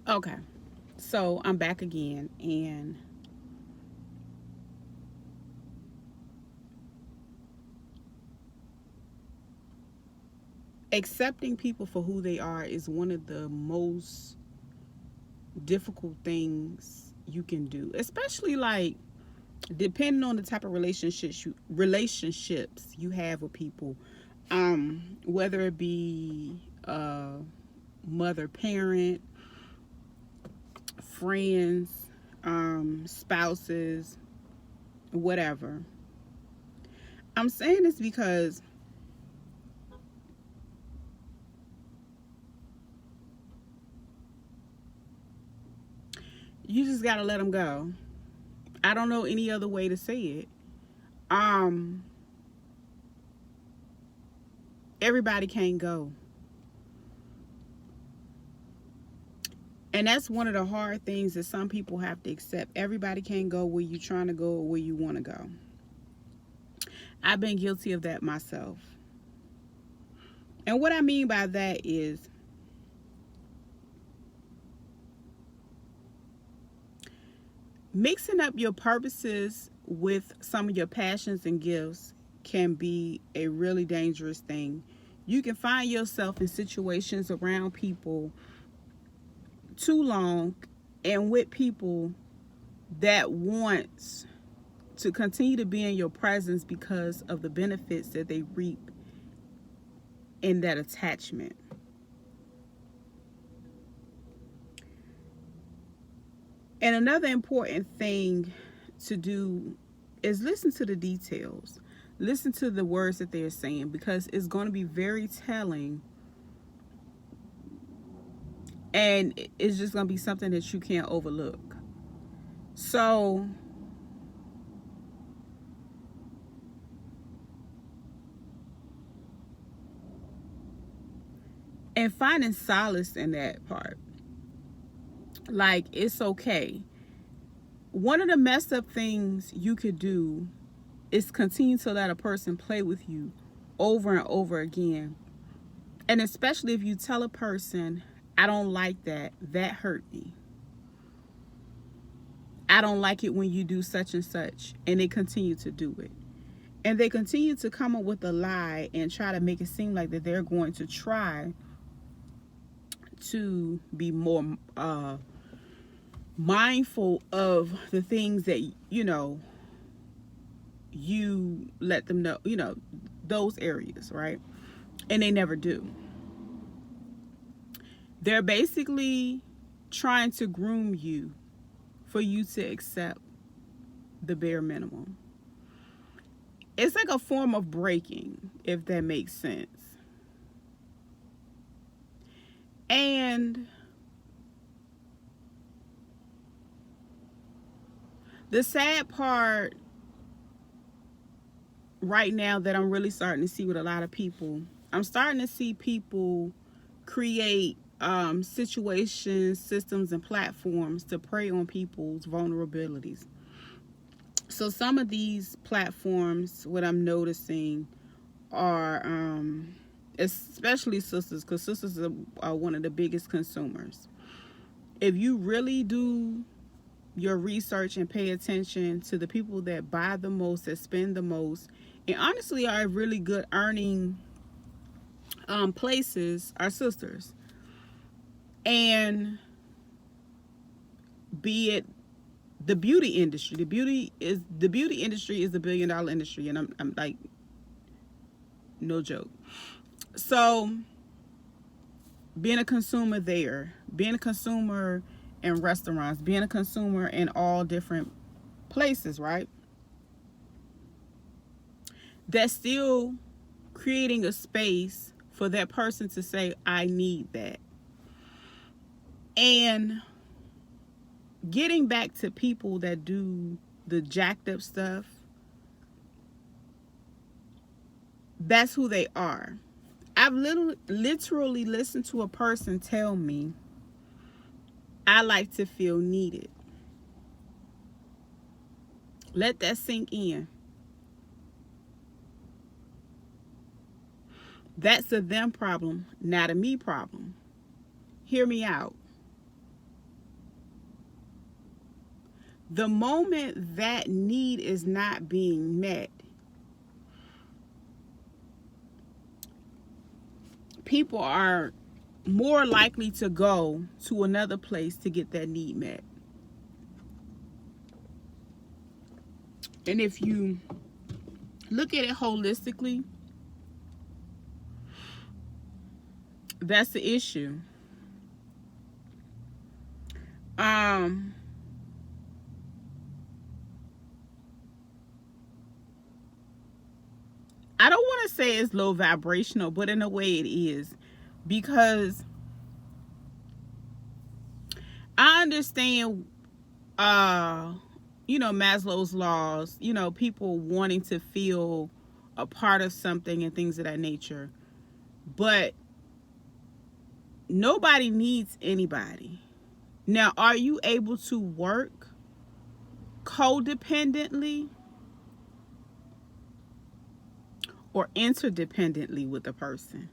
Okay, so I'm back again, and accepting people for who they are is one of the most difficult things you can do, especially like depending on the type of relationships you have with people, whether it be mother parent, friends, spouses, whatever. I'm saying this because you just got to let them go. I don't know any other way to say it. um Everybody can't go, and that's one of the hard things that some people have to accept. Everybody can't go where you're trying to go or where you want to go. I've been guilty of that myself. And what I mean by that is mixing up your purposes with some of your passions and gifts can be a really dangerous thing. You can find yourself in situations around people too long and with people that wants to continue to be in your presence because of the benefits that they reap in that attachment. And another important thing to do is listen to the details. Listen to the words that they're saying because it's going to be very telling, and it's just going to be something that you can't overlook. So, and finding solace in that part. Like, it's okay. One of the messed up things you could do is continue to let a person play with you over and over again. And especially if you tell a person, I don't like that, that hurt me. I don't like it when you do such and such. And they continue to do it. And they continue to come up with a lie and try to make it seem like that they're going to try to be more mindful of the things that, you let them know, those areas, right? And they never do. They're basically trying to groom you for you to accept the bare minimum. It's like a form of breaking, if that makes sense. And the sad part right now that I'm really starting to see with a lot of people, I'm starting to see people create situations, systems, and platforms to prey on people's vulnerabilities. So some of these platforms, what I'm noticing, are especially sisters, because sisters are one of the biggest consumers. If you really do your research and pay attention to the people that buy the most, that spend the most, and honestly are really good earning places, are sisters. And be it the beauty industry, the beauty industry is $1 billion industry, and I'm like, no joke. So being a consumer there, being a consumer in restaurants, being a consumer in all different places, right? That's still creating a space for that person to say, I need that. And getting back to people that do the jacked up stuff, that's who they are. I've literally listened to a person tell me, I like to feel needed. Let that sink in. That's a them problem, not a me problem. Hear me out. the moment that need is not being met, people are more likely to go to another place to get that need met. And if you look at it holistically, that's the issue. I don't want to say it's low vibrational, but in a way it is, because I understand Maslow's laws, people wanting to feel a part of something and things of that nature. But nobody needs anybody. Now, are you able to work codependently or interdependently with a person?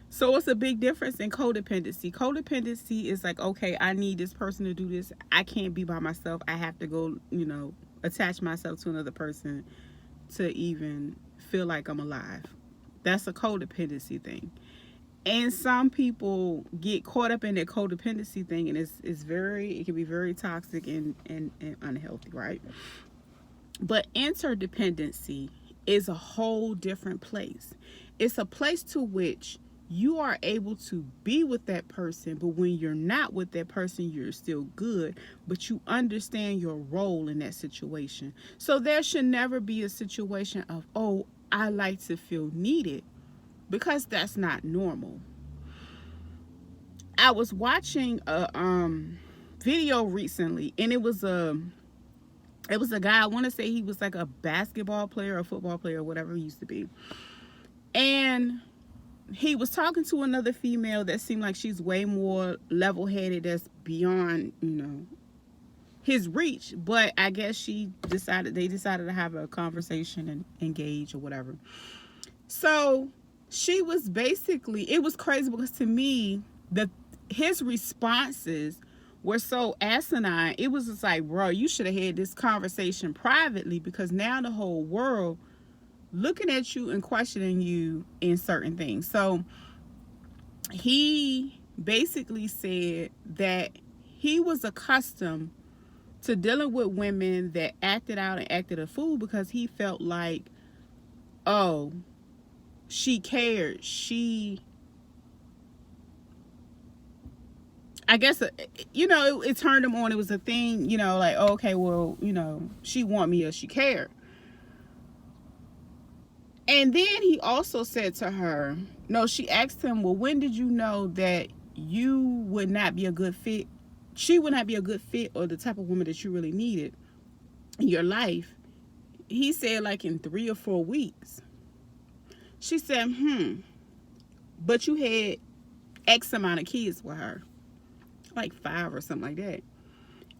So it's a big difference in codependency. Codependency is like, okay, I need this person to do this. I can't be by myself. I have to go, attach myself to another person to even feel like I'm alive. That's a codependency thing. And some people get caught up in that codependency thing, and it can be very toxic and unhealthy, right? But interdependency is a whole different place. It's a place to which you are able to be with that person, but when you're not with that person, you're still good, but you understand your role in that situation. So there should never be a situation of, oh, I like to feel needed, because that's not normal. I was watching a video recently, and it was a guy. I want to say he was like a basketball player or football player or whatever he used to be. And he was talking to another female that seemed like she's way more level-headed, that's beyond, his reach. But I guess they decided to have a conversation and engage or whatever. So she was basically, it was crazy, because to me, his responses were so asinine. It was just like, bro, you should have had this conversation privately, because now the whole world looking at you and questioning you in certain things. So he basically said that he was accustomed to dealing with women that acted out and acted a fool, because he felt like, oh, she cared. I guess, it turned him on. It was a thing, like, oh, okay, well, she want me or she cared. And then he also said to her, no, she asked him, well, when did you know that you would not be a good fit? She would not be a good fit, or the type of woman that you really needed in your life. He said, like, in 3 or 4 weeks. She said, but you had X amount of kids with her, like 5 or something like that.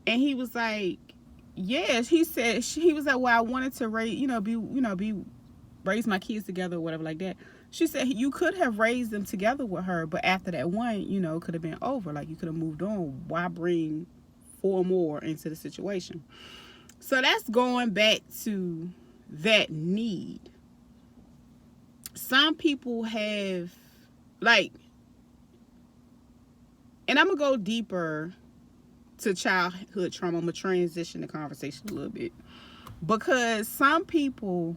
And he was like, yes. He said, he was like, well, I wanted to raise my kids together or whatever like that. She said, you could have raised them together with her, but after that one, could have been over. Like, you could have moved on. Why bring 4 more into the situation? So that's going back to that need. Some people have, like, and I'm going to go deeper to childhood trauma. I'm going to transition the conversation a little bit, because some people,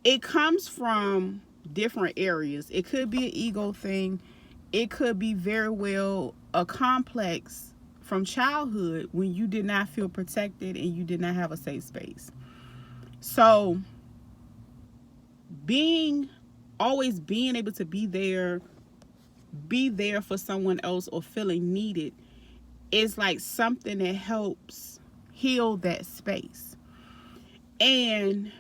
it comes from different areas. It could be an ego thing. It could be very well a complex from childhood, when you did not feel protected and you did not have a safe space. So always being able to be there for someone else, or feeling needed, is like something that helps heal that space. And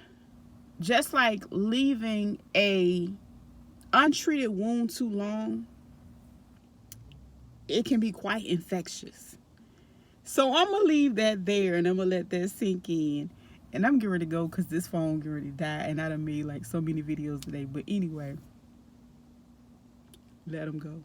just like leaving a untreated wound too long, it can be quite infectious. So I'm going to leave that there, and I'm going to let that sink in. And I'm getting ready to go, because this phone getting ready to die, and I done made like so many videos today. But anyway, let them go.